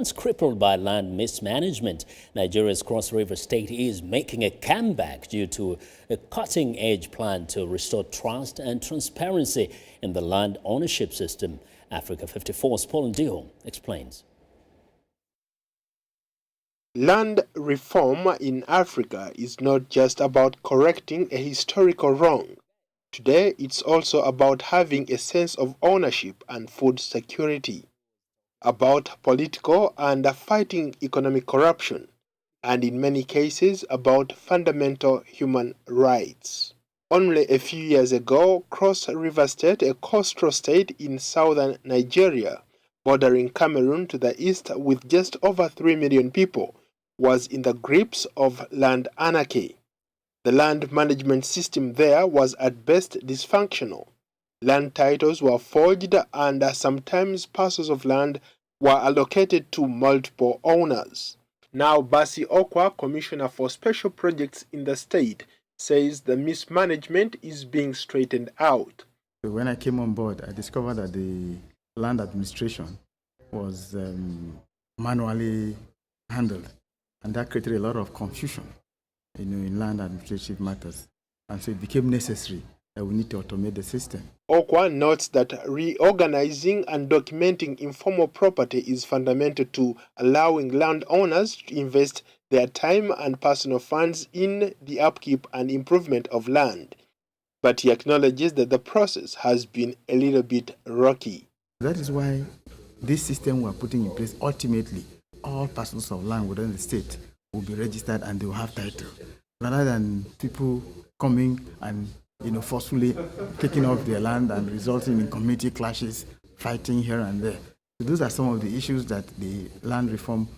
Once crippled by land mismanagement, Nigeria's Cross River State is making a comeback due to a cutting-edge plan to restore trust and transparency in the land ownership system. Africa 54's Paul Ndiho explains. Land reform in Africa is not just about correcting a historical wrong. Today, it's also about having a sense of ownership and food security, about political and fighting economic corruption, and in many cases about fundamental human rights. Only a few years ago, Cross River State, a coastal state in southern Nigeria, bordering Cameroon to the east with just over 3 million people, was in the grips of land anarchy. The land management system there was at best dysfunctional. Land titles were forged and sometimes parcels of land were allocated to multiple owners. Now Basi Okwa, Commissioner for Special Projects in the state, says the mismanagement is being straightened out. When I came on board, I discovered that the land administration was manually handled, and that created a lot of confusion in land administrative matters. And so it became necessary that we need to automate the system. Okwa notes that reorganizing and documenting informal property is fundamental to allowing landowners to invest their time and personal funds in the upkeep and improvement of land. But he acknowledges that the process has been a little bit rocky. That is why this system we are putting in place, ultimately, all parcels of land within the state will be registered and they will have title, rather than people coming and forcefully taking off their land and resulting in community clashes, fighting here and there. So those are some of the issues that the land reform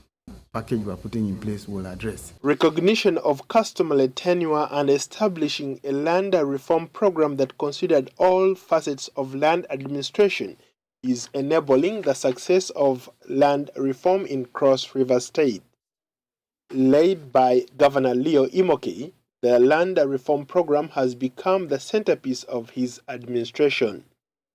package we are putting in place will address. Recognition of customary tenure and establishing a land reform program that considered all facets of land administration is enabling the success of land reform in Cross River State. Led by Governor Leo Imoke, the land reform program has become the centerpiece of his administration.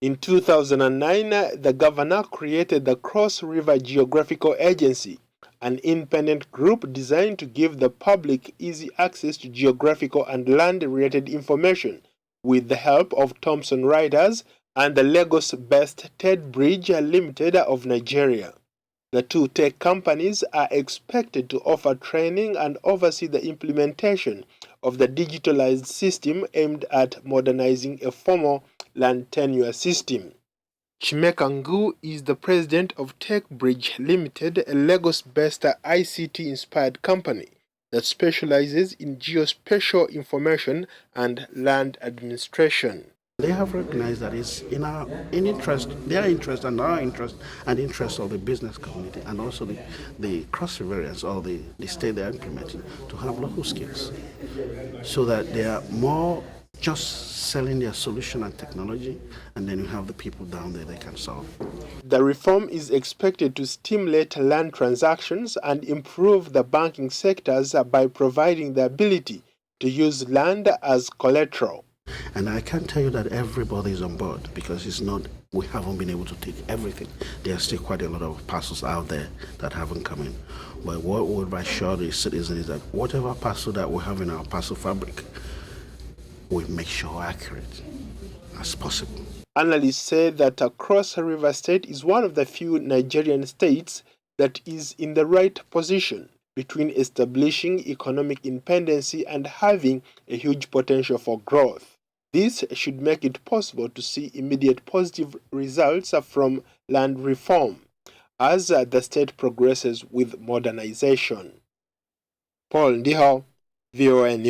In 2009, the governor created the Cross River Geographical Agency, an independent group designed to give the public easy access to geographical and land-related information with the help of Thomson Reuters and the Lagos-based TED Bridge Limited of Nigeria. The two tech companies are expected to offer training and oversee the implementation of the digitalized system aimed at modernizing a formal land tenure system. Chimeka Ngu is the president of Tech Bridge Limited, a Lagos-based ICT-inspired company that specializes in geospatial information and land administration. They have recognized that it's in interest, their interest and our interest, and the interest of the business community, and also the cross riverians or the state they are implementing, to have local skills, so that they are more just selling their solution and technology, and then you have the people down there they can solve. The reform is expected to stimulate land transactions and improve the banking sectors by providing the ability to use land as collateral. And I can't tell you that everybody is on board, because it's not, we haven't been able to take everything. There are still quite a lot of parcels out there that haven't come in. But what would assure the citizens is that whatever parcel that we have in our parcel fabric, we make sure accurate as possible. Analysts say that Cross River State is one of the few Nigerian states that is in the right position between establishing economic independence and having a huge potential for growth. This should make it possible to see immediate positive results from land reform as the state progresses with modernization. Paul Ndiho, VOA News.